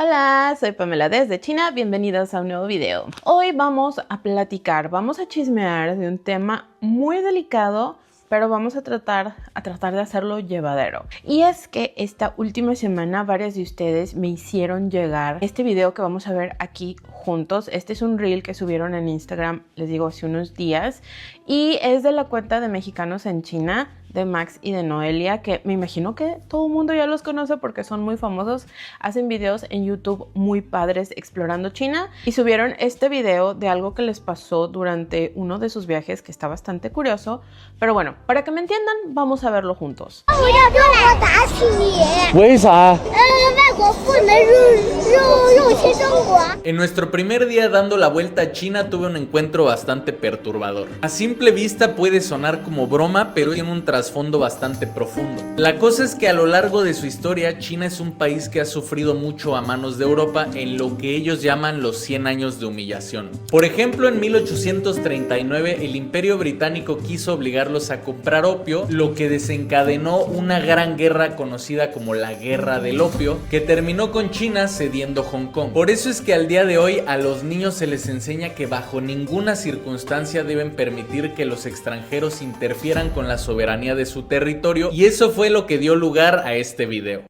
Hola, soy Pamela desde China, bienvenidos a un nuevo video. Hoy vamos a platicar, vamos a chismear de un tema muy delicado, pero vamos a tratar de hacerlo llevadero. Y es que esta última semana varias de ustedes me hicieron llegar este video que vamos a ver aquí juntos. Este es un reel que subieron en Instagram, les digo, hace unos días. Y es de la cuenta de mexicanos en China, de Max y de Noelia, que me imagino que todo el mundo ya los conoce porque son muy famosos. Hacen videos en YouTube muy padres explorando China y subieron este video de algo que les pasó durante uno de sus viajes que está bastante curioso. Pero bueno, para que me entiendan, vamos a verlo juntos. En nuestro primer día dando la vuelta a China tuve un encuentro bastante perturbador. A simple vista puede sonar como broma, pero tiene un trasfondo bastante profundo. La cosa es que a lo largo de su historia, China es un país que ha sufrido mucho a manos de Europa en lo que ellos llaman los 100 años de humillación. Por ejemplo, en 1839 el Imperio Británico quiso obligarlos a comprar opio, lo que desencadenó una gran guerra conocida como la Guerra del Opio, que terminó con China cediendo Hong Kong. Por eso es que al día de hoy a los niños se les enseña que bajo ninguna circunstancia deben permitir que los extranjeros interfieran con la soberanía de su territorio, y eso fue lo que dio lugar a este video.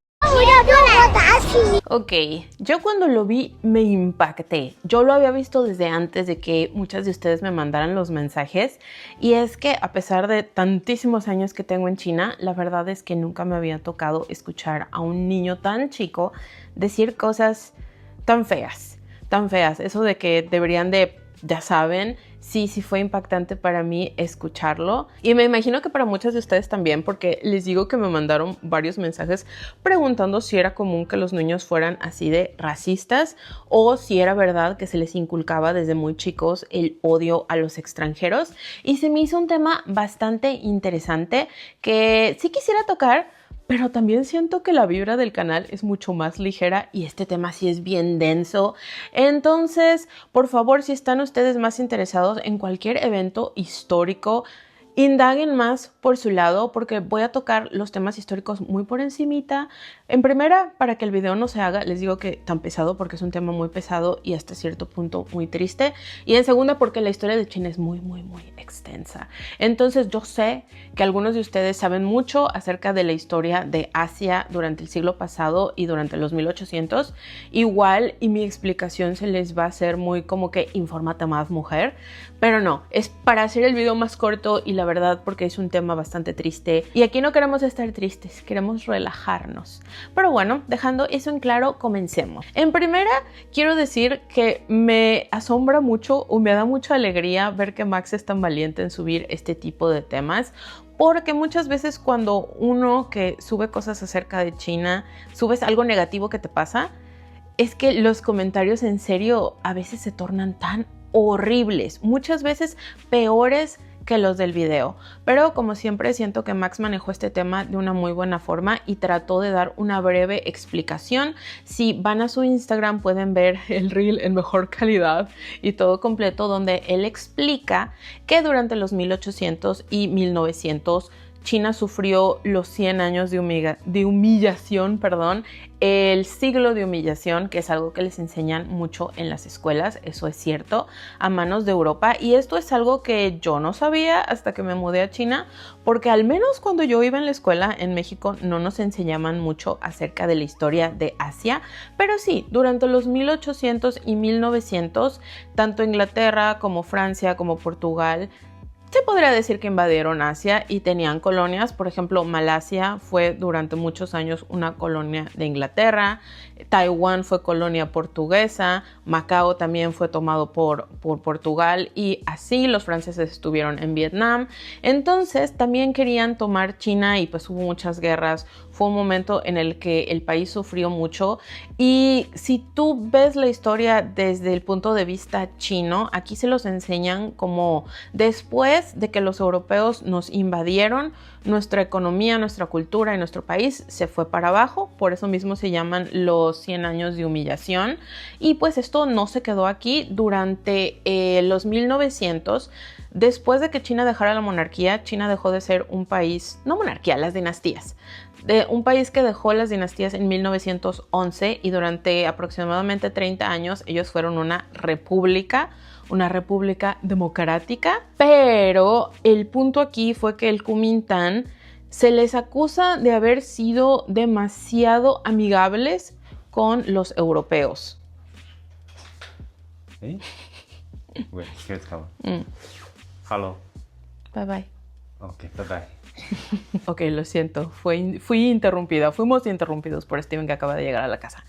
Ok, yo cuando lo vi me impacté. Yo lo había visto desde antes de que muchas de ustedes me mandaran los mensajes, y es que a pesar de tantísimos años que tengo en China, la verdad es que nunca me había tocado escuchar a un niño tan chico decir cosas tan feas, eso de que deberían de, ya saben. Sí fue impactante para mí escucharlo, y me imagino que para muchas de ustedes también, porque les digo que me mandaron varios mensajes preguntando si era común que los niños fueran así de racistas o si era verdad que se les inculcaba desde muy chicos el odio a los extranjeros, y se me hizo un tema bastante interesante que sí quisiera tocar, pero también siento que la vibra del canal es mucho más ligera y este tema sí es bien denso. Entonces, por favor, si están ustedes más interesados en cualquier evento histórico, indaguen más por su lado, porque voy a tocar los temas históricos muy por encimita. En primera, para que el video no se haga, les digo que tan pesado, porque es un tema muy pesado y hasta cierto punto muy triste. Y en segunda, porque la historia de China es muy extensa. Entonces yo sé que algunos de ustedes saben mucho acerca de la historia de Asia durante el siglo pasado y durante los 1800. Igual, y mi explicación se les va a hacer muy como que infórmate más, mujer. Pero no, es para hacer el video más corto, y la verdad porque es un tema bastante triste. Y aquí no queremos estar tristes, queremos relajarnos. Pero bueno, dejando eso en claro, comencemos. En primera, quiero decir que me asombra mucho o me da mucha alegría ver que Max es tan valiente en subir este tipo de temas, porque muchas veces cuando uno que sube cosas acerca de China, subes algo negativo que te pasa, es que los comentarios en serio a veces se tornan tan horribles, muchas veces peores que los del video. Pero como siempre siento que Max manejó este tema de una muy buena forma y trató de dar una breve explicación. Si van a su Instagram pueden ver el reel en mejor calidad y todo completo, donde él explica que durante los 1800 y 1900 China sufrió los 100 años de humillación, el siglo de humillación, que es algo que les enseñan mucho en las escuelas, eso es cierto, a manos de Europa. Y esto es algo que yo no sabía hasta que me mudé a China, porque al menos cuando yo iba en la escuela en México no nos enseñaban mucho acerca de la historia de Asia. Pero sí, durante los 1800 y 1900, tanto Inglaterra como Francia como Portugal, se podría decir que invadieron Asia y tenían colonias. Por ejemplo, Malasia fue durante muchos años una colonia de Inglaterra, Taiwán fue colonia portuguesa, Macao también fue tomado por Portugal, y así los franceses estuvieron en Vietnam. Entonces también querían tomar China y pues hubo muchas guerras. Fue un momento en el que el país sufrió mucho, y si tú ves la historia desde el punto de vista chino, aquí se los enseñan como después de que los europeos nos invadieron, nuestra economía, nuestra cultura y nuestro país se fue para abajo. Por eso mismo se llaman los 100 años de humillación. Y pues esto no se quedó aquí. Durante los 1900, después de que China dejara la monarquía, China dejó de ser un país, no monarquía, las dinastías. de un país que dejó las dinastías en 1911 y durante aproximadamente 30 años ellos fueron una república democrática, pero el punto aquí fue que el Kuomintang se les acusa de haber sido demasiado amigables con los europeos. ¿Eh? Wait, here's how. Hello. Bye bye. Okay, bye bye. Ok, lo siento, fui interrumpida, fuimos interrumpidos por Steven que acaba de llegar a la casa.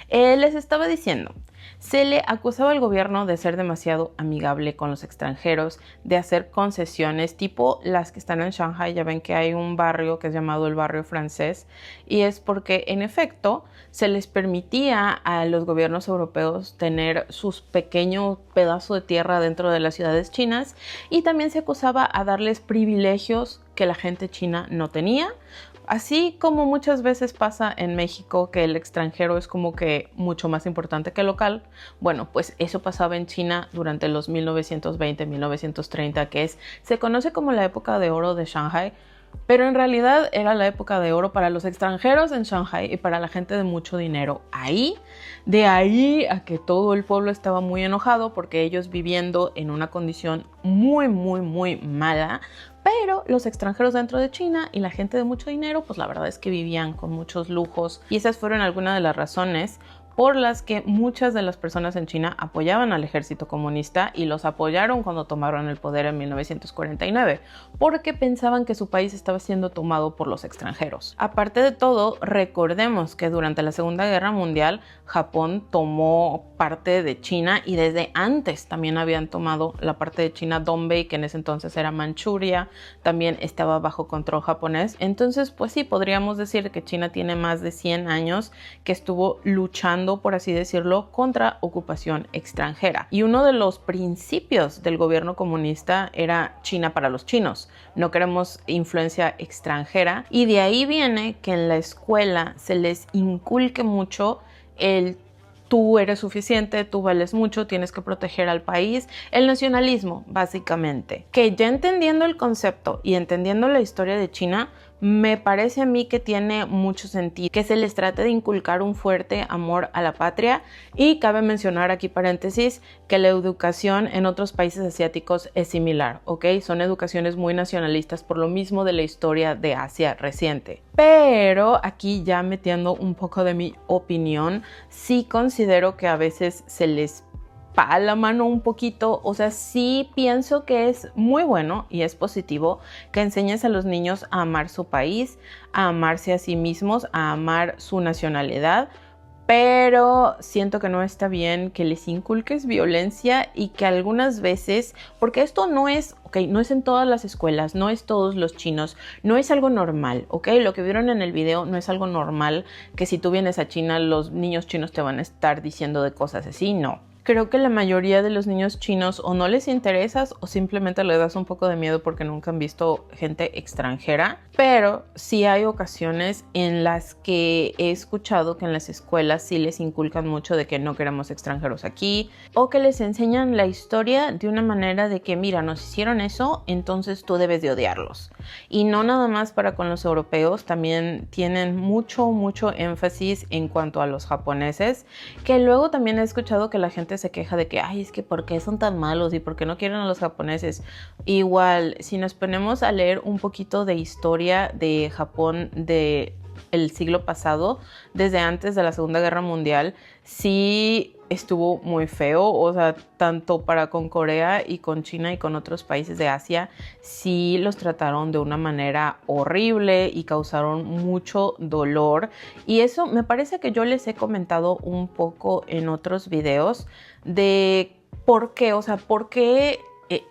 Les estaba diciendo, se le acusaba al gobierno de ser demasiado amigable con los extranjeros, de hacer concesiones tipo las que están en Shanghai. Ya ven que hay un barrio que es llamado el barrio francés y es porque en efecto se les permitía a los gobiernos europeos tener sus pequeños pedazos de tierra dentro de las ciudades chinas y también se acusaba a darles privilegios que la gente china no tenía. Así como muchas veces pasa en México que el extranjero es como que mucho más importante que el local, bueno, pues eso pasaba en China durante los 1920-1930, se conoce como la época de oro de Shanghai, pero en realidad era la época de oro para los extranjeros en Shanghai y para la gente de mucho dinero ahí. De ahí a que todo el pueblo estaba muy enojado porque ellos viviendo en una condición muy mala, pero los extranjeros dentro de China y la gente de mucho dinero, pues la verdad es que vivían con muchos lujos y esas fueron algunas de las razones por las que muchas de las personas en China apoyaban al ejército comunista y los apoyaron cuando tomaron el poder en 1949, porque pensaban que su país estaba siendo tomado por los extranjeros. Aparte de todo, recordemos que durante la Segunda Guerra Mundial, Japón tomó parte de China y desde antes también habían tomado la parte de China, Dongbei, que en ese entonces era Manchuria, también estaba bajo control japonés. Entonces, pues sí, podríamos decir que China tiene más de 100 años que estuvo luchando, por así decirlo, contra ocupación extranjera. Y uno de los principios del gobierno comunista era China para los chinos. No queremos influencia extranjera. Y de ahí viene que en la escuela se les inculque mucho el tú eres suficiente, tú vales mucho, tienes que proteger al país. El nacionalismo, básicamente. Que ya entendiendo el concepto y entendiendo la historia de China, me parece a mí que tiene mucho sentido que se les trate de inculcar un fuerte amor a la patria y cabe mencionar aquí paréntesis que la educación en otros países asiáticos es similar, ¿ok? Son educaciones muy nacionalistas por lo mismo de la historia de Asia reciente. Pero aquí ya metiendo un poco de mi opinión, sí considero que a veces se les pa la mano un poquito, o sea, sí pienso que es muy bueno y es positivo que enseñes a los niños a amar su país, a amarse a sí mismos, a amar su nacionalidad, pero siento que no está bien que les inculques violencia y que algunas veces, porque esto no es, no es en todas las escuelas, no es todos los chinos, no es algo normal, lo que vieron en el video no es algo normal que si tú vienes a China los niños chinos te van a estar diciendo de cosas así, no. Creo que la mayoría de los niños chinos o no les interesas o simplemente les das un poco de miedo porque nunca han visto gente extranjera. Pero sí hay ocasiones en las que he escuchado que en las escuelas sí les inculcan mucho de que no queremos extranjeros aquí o que les enseñan la historia de una manera de que mira, nos hicieron eso, entonces tú debes de odiarlos. Y no nada más para con los europeos, también tienen mucho énfasis en cuanto a los japoneses, que luego también he escuchado que la gente se queja de que, ay, es que ¿por qué son tan malos y por qué no quieren a los japoneses? Igual, si nos ponemos a leer un poquito de historia de Japón de el siglo pasado, desde antes de la Segunda Guerra Mundial, sí estuvo muy feo, o sea, tanto para con Corea y con China y con otros países de Asia, sí los trataron de una manera horrible y causaron mucho dolor. Y eso me parece que yo les he comentado un poco en otros videos de por qué, o sea, por qué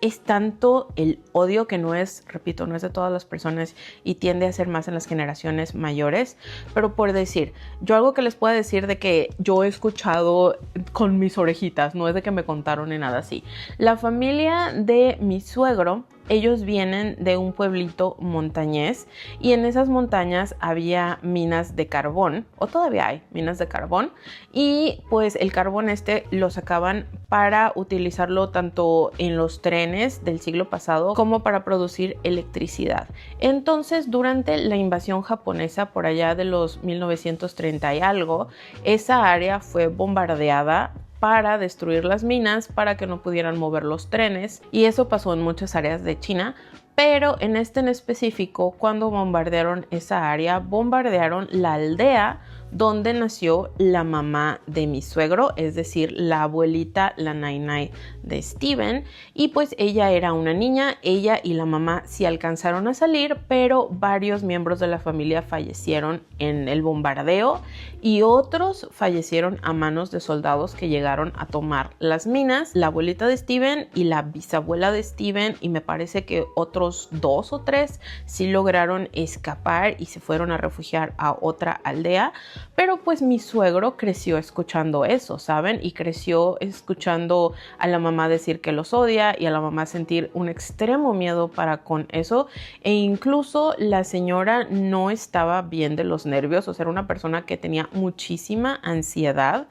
es tanto el odio que no es, repito, no es de todas las personas y tiende a ser más en las generaciones mayores. Pero por decir, yo algo que les puedo decir de que yo he escuchado con mis orejitas, no es de que me contaron ni nada así. La familia de mi suegro ellos vienen de un pueblito montañés y en esas montañas había minas de carbón, o todavía hay minas de carbón, y pues el carbón lo sacaban para utilizarlo tanto en los trenes del siglo pasado como para producir electricidad. Entonces, durante la invasión japonesa por allá de los 1930 y algo, esa área fue bombardeada para destruir las minas, para que no pudieran mover los trenes, y eso pasó en muchas áreas de China. Pero en específico, cuando bombardearon esa área, bombardearon la aldea donde nació la mamá de mi suegro, es decir, la abuelita, la nainai de Steven, y pues ella era una niña, ella y la mamá sí alcanzaron a salir, pero varios miembros de la familia fallecieron en el bombardeo y otros fallecieron a manos de soldados que llegaron a tomar las minas. La abuelita de Steven y la bisabuela de Steven, y me parece que otros 2 o 3 sí lograron escapar y se fueron a refugiar a otra aldea. Pero pues mi suegro creció escuchando eso, ¿saben? Y creció escuchando a la mamá decir que los odia y a la mamá sentir un extremo miedo para con eso. E incluso la señora no estaba bien de los nervios, o sea, era una persona que tenía muchísima ansiedad.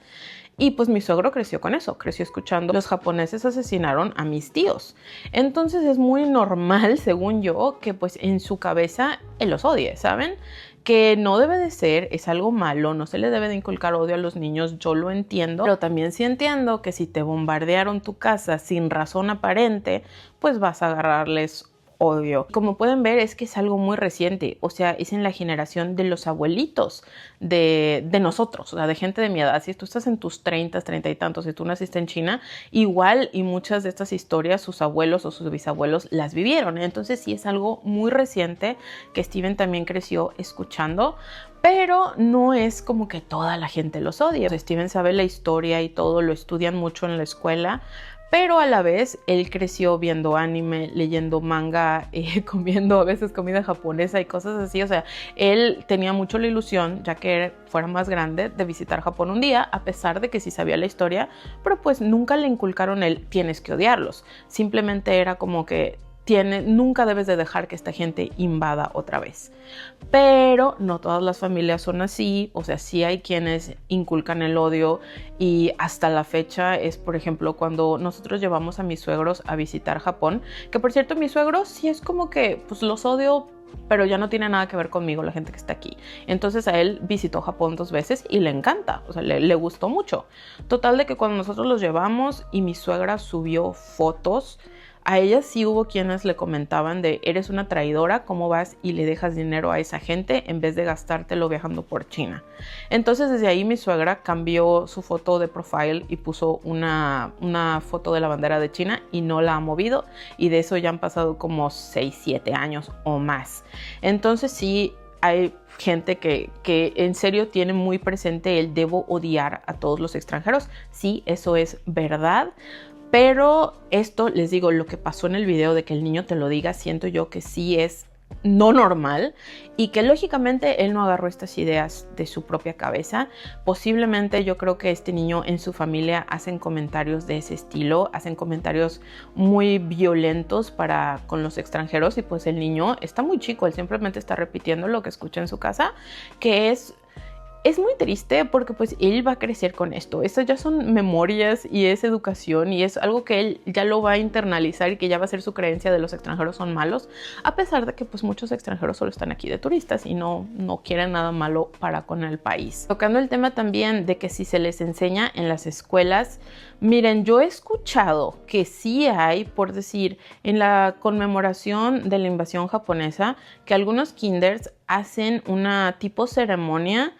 Y pues mi suegro creció con eso, creció escuchando los japoneses asesinaron a mis tíos. Entonces es muy normal, según yo, que pues en su cabeza él los odie, ¿saben? Que no debe de ser, es algo malo, no se le debe de inculcar odio a los niños, yo lo entiendo, pero también sí entiendo que si te bombardearon tu casa sin razón aparente, pues vas a agarrarles odio. Como pueden ver, es que es algo muy reciente, o sea, es en la generación de los abuelitos de nosotros, o sea, de gente de mi edad. Si tú estás en tus 30 y tantos, si tú naciste en China, igual y muchas de estas historias sus abuelos o sus bisabuelos las vivieron, entonces sí es algo muy reciente que Steven también creció escuchando. Pero no es como que toda la gente los odia. O sea, Steven sabe la historia y todo, lo estudian mucho en la escuela, pero a la vez él creció viendo anime, leyendo manga, comiendo a veces comida japonesa y cosas así. O sea, él tenía mucho la ilusión, ya que fuera más grande, de visitar Japón un día, a pesar de que sí sabía la historia, pero pues nunca le inculcaron tienes que odiarlos. Simplemente era como que nunca debes de dejar que esta gente invada otra vez. Pero no todas las familias son así, o sea, sí hay quienes inculcan el odio y hasta la fecha es, por ejemplo, cuando nosotros llevamos a mis suegros a visitar Japón, que por cierto, mis suegros sí es como que pues los odio, pero ya no tiene nada que ver conmigo la gente que está aquí. Entonces a él visitó Japón 2 veces y le encanta, o sea, le gustó mucho. Total de que cuando nosotros los llevamos y mi suegra subió fotos, a ella sí hubo quienes le comentaban de eres una traidora, ¿cómo vas y le dejas dinero a esa gente en vez de gastártelo viajando por China? Entonces desde ahí mi suegra cambió su foto de profile y puso una foto de la bandera de China y no la ha movido, y de eso ya han pasado como 6-7 años o más. Entonces sí hay gente que en serio tiene muy presente el debo odiar a todos los extranjeros. Sí, eso es verdad. Pero esto, les digo, lo que pasó en el video de que el niño te lo diga, siento yo que sí es no normal y que lógicamente él no agarró estas ideas de su propia cabeza. Posiblemente yo creo que este niño en su familia hacen comentarios de ese estilo, hacen comentarios muy violentos con los extranjeros, y pues el niño está muy chico, él simplemente está repitiendo lo que escucha en su casa, que es muy triste porque pues él va a crecer con esto. Estas ya son memorias y es educación y es algo que él ya lo va a internalizar y que ya va a ser su creencia de los extranjeros son malos, a pesar de que pues muchos extranjeros solo están aquí de turistas y no quieren nada malo para con el país. Tocando el tema también de que si se les enseña en las escuelas, miren, yo he escuchado que sí hay, por decir, en la conmemoración de la invasión japonesa, que algunos kinders hacen una tipo ceremonia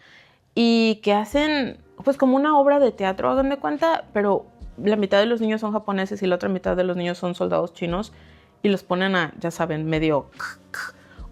y que hacen pues como una obra de teatro, hagan de cuenta, pero la mitad de los niños son japoneses y la otra mitad de los niños son soldados chinos y los ponen ya saben, medio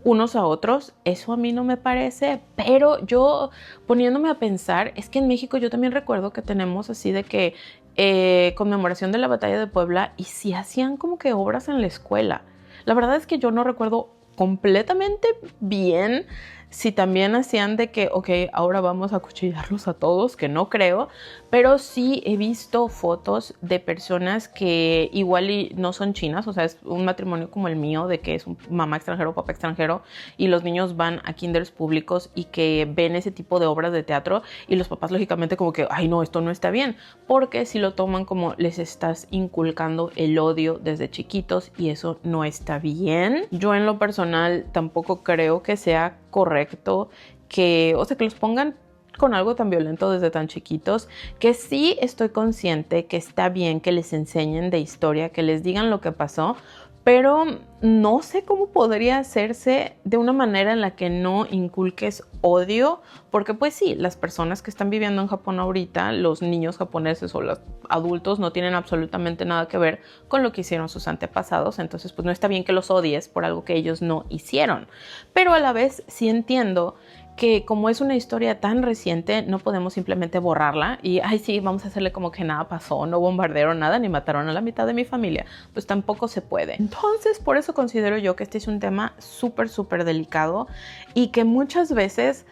unos a otros. Eso a mí no me parece, pero yo poniéndome a pensar, es que en México yo también recuerdo que tenemos así de que conmemoración de la batalla de Puebla, y sí hacían como que obras en la escuela. La verdad es que yo no recuerdo completamente bien si también hacían de que, ok, ahora vamos a acuchillarlos a todos, que no creo, pero sí he visto fotos de personas que igual y no son chinas, o sea, es un matrimonio como el mío, de que es un mamá extranjero, papá extranjero, y los niños van a kinders públicos y que ven ese tipo de obras de teatro y los papás lógicamente como que, ay no, esto no está bien, porque si lo toman como les estás inculcando el odio desde chiquitos y eso no está bien. Yo en lo personal tampoco creo que sea correcto que, o sea, que los pongan con algo tan violento desde tan chiquitos, que sí estoy consciente que está bien que les enseñen de historia, que les digan lo que pasó, pero no sé cómo podría hacerse de una manera en la que no inculques odio, porque pues sí, las personas que están viviendo en Japón ahorita, los niños japoneses o los adultos no tienen absolutamente nada que ver con lo que hicieron sus antepasados, entonces pues no está bien que los odies por algo que ellos no hicieron, pero a la vez sí entiendo que como es una historia tan reciente, no podemos simplemente borrarla y, ay sí, vamos a hacerle como que nada pasó, no bombardearon nada ni mataron a la mitad de mi familia. Pues tampoco se puede. Entonces, por eso considero yo que este es un tema súper, súper delicado y que muchas veces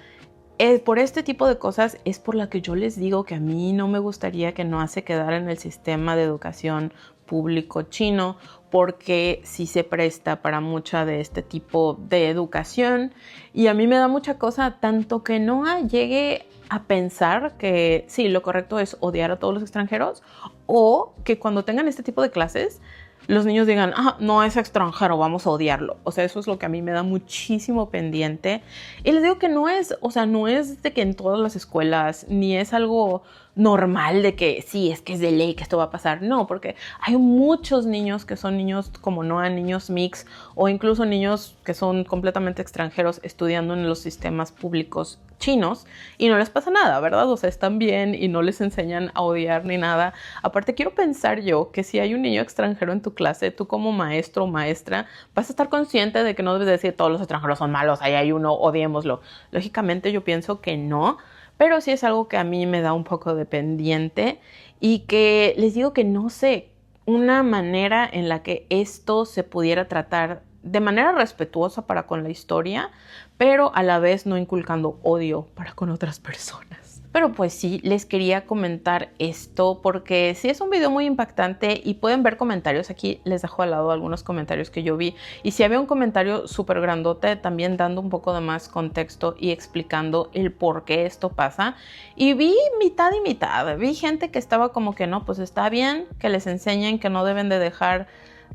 por este tipo de cosas es por la que yo les digo que a mí no me gustaría que no se quedara en el sistema de educación público chino, porque sí se presta para mucha de este tipo de educación y a mí me da mucha cosa tanto que Noah llegue a pensar que sí, lo correcto es odiar a todos los extranjeros o que cuando tengan este tipo de clases los niños digan, ah, no es extranjero, vamos a odiarlo. O sea, eso es lo que a mí me da muchísimo pendiente. Y les digo que no es, o sea, no es de que en todas las escuelas, ni es algo normal de que sí, es que es de ley que esto va a pasar. No, porque hay muchos niños que son niños como Noah, niños mix, o incluso niños que son completamente extranjeros estudiando en los sistemas públicos chinos y no les pasa nada, ¿verdad? O sea, están bien y no les enseñan a odiar ni nada. Aparte, quiero pensar yo que si hay un niño extranjero en tu clase, tú como maestro o maestra vas a estar consciente de que no debes decir todos los extranjeros son malos, ahí hay uno, odiémoslo. Lógicamente yo pienso que no, pero sí es algo que a mí me da un poco de pendiente y que les digo que no sé, una manera en la que esto se pudiera tratar de manera respetuosa para con la historia, pero a la vez no inculcando odio para con otras personas. Pero pues sí, les quería comentar esto porque sí es un video muy impactante y pueden ver comentarios. Aquí les dejo al lado algunos comentarios que yo vi. Y si había un comentario súper grandote también dando un poco de más contexto y explicando el por qué esto pasa. Y vi mitad y mitad. Vi gente que estaba como que no, pues está bien que les enseñen que no deben de dejar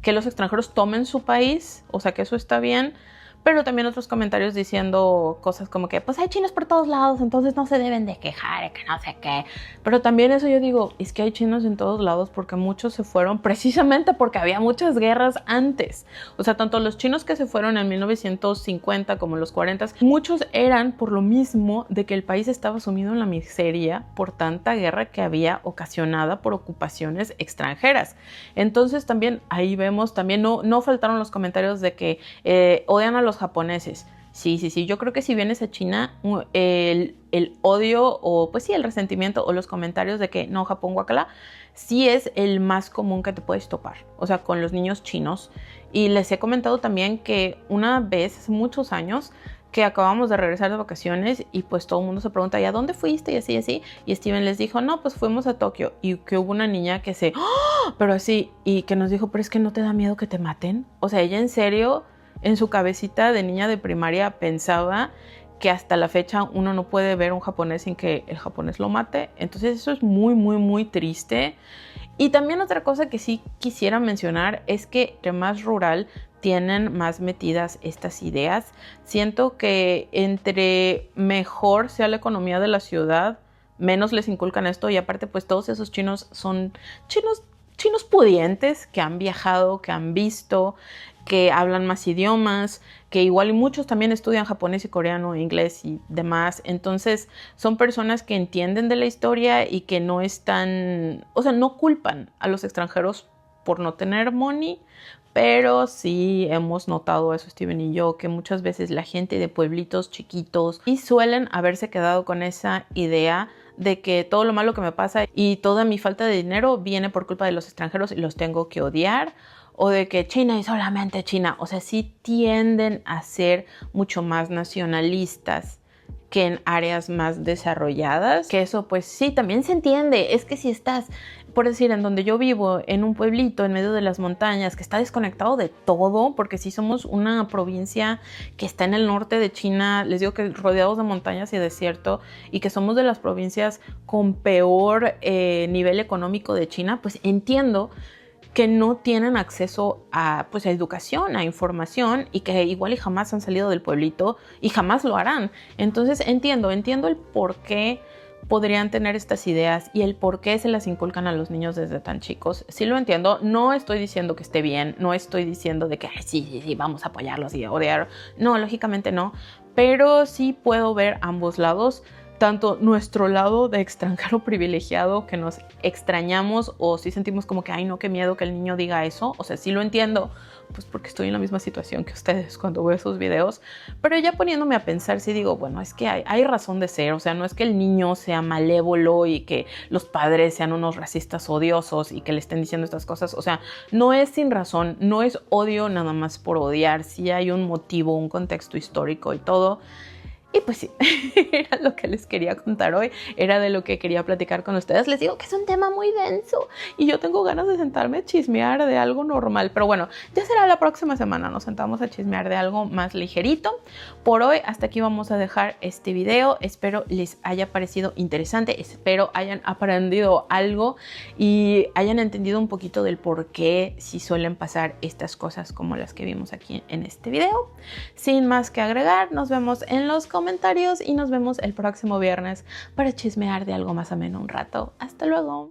que los extranjeros tomen su país, o sea que eso está bien, pero también otros comentarios diciendo cosas como que pues hay chinos por todos lados, entonces no se deben de quejar, que no sé qué, pero también eso yo digo, es que hay chinos en todos lados porque muchos se fueron precisamente porque había muchas guerras antes, o sea, tanto los chinos que se fueron en 1950 como en los 40, muchos eran por lo mismo de que el país estaba sumido en la miseria por tanta guerra que había ocasionada por ocupaciones extranjeras. Entonces también ahí vemos, también no faltaron los comentarios de que odian a los japoneses. Sí, yo creo que si vienes a China, el odio o pues sí, el resentimiento o los comentarios de que no, Japón guacala, sí es el más común que te puedes topar, o sea, con los niños chinos. Y les he comentado también que una vez, hace muchos años, que acabamos de regresar de vacaciones y pues todo el mundo se pregunta, ¿y a dónde fuiste? Y así, y Steven les dijo, no, pues fuimos a Tokio, y que hubo una niña que ¡oh! Pero así, y que nos dijo, pero es que no te da miedo que te maten, o sea, ella en serio, en su cabecita de niña de primaria pensaba que hasta la fecha uno no puede ver un japonés sin que el japonés lo mate. Entonces eso es muy, muy, muy triste. Y también otra cosa que sí quisiera mencionar es que entre más rural tienen más metidas estas ideas. Siento que entre mejor sea la economía de la ciudad, menos les inculcan esto. Y aparte pues todos esos chinos son chinos pudientes que han viajado, que han visto, que hablan más idiomas, que igual y muchos también estudian japonés y coreano, inglés y demás. Entonces son personas que entienden de la historia y que no están, o sea, no culpan a los extranjeros por no tener money, pero sí hemos notado eso, Steven y yo, que muchas veces la gente de pueblitos chiquitos y suelen haberse quedado con esa idea de que todo lo malo que me pasa y toda mi falta de dinero viene por culpa de los extranjeros y los tengo que odiar, o de que China y solamente China, o sea, sí tienden a ser mucho más nacionalistas que en áreas más desarrolladas, que eso pues sí, también se entiende. Es que si estás, por decir, en donde yo vivo, en un pueblito en medio de las montañas, que está desconectado de todo, porque sí somos una provincia que está en el norte de China, les digo que rodeados de montañas y desierto, y que somos de las provincias con peor nivel económico de China, pues entiendo que no tienen acceso a, pues, a educación, a información, y que igual y jamás han salido del pueblito y jamás lo harán. Entonces entiendo el por qué podrían tener estas ideas y el por qué se las inculcan a los niños desde tan chicos. Sí lo entiendo, no estoy diciendo que esté bien, no estoy diciendo de que sí, vamos a apoyarlos y a odiar. No, lógicamente no, pero sí puedo ver ambos lados. Tanto nuestro lado de extranjero privilegiado que nos extrañamos o si sentimos como que, ay no, qué miedo que el niño diga eso. O sea, sí lo entiendo, pues porque estoy en la misma situación que ustedes cuando veo esos videos. Pero ya poniéndome a pensar, sí digo, bueno, es que hay razón de ser. O sea, no es que el niño sea malévolo y que los padres sean unos racistas odiosos y que le estén diciendo estas cosas. O sea, no es sin razón, no es odio nada más por odiar. Sí hay un motivo, un contexto histórico y todo. Y pues sí, era lo que les quería contar hoy, era de lo que quería platicar con ustedes. Les digo que es un tema muy denso y yo tengo ganas de sentarme a chismear de algo normal. Pero bueno, ya será la próxima semana, nos sentamos a chismear de algo más ligerito. Por hoy hasta aquí vamos a dejar este video. Espero les haya parecido interesante, espero hayan aprendido algo y hayan entendido un poquito del por qué si suelen pasar estas cosas como las que vimos aquí en este video. Sin más que agregar, nos vemos en los comentarios y nos vemos el próximo viernes para chismear de algo más ameno un rato. Hasta luego.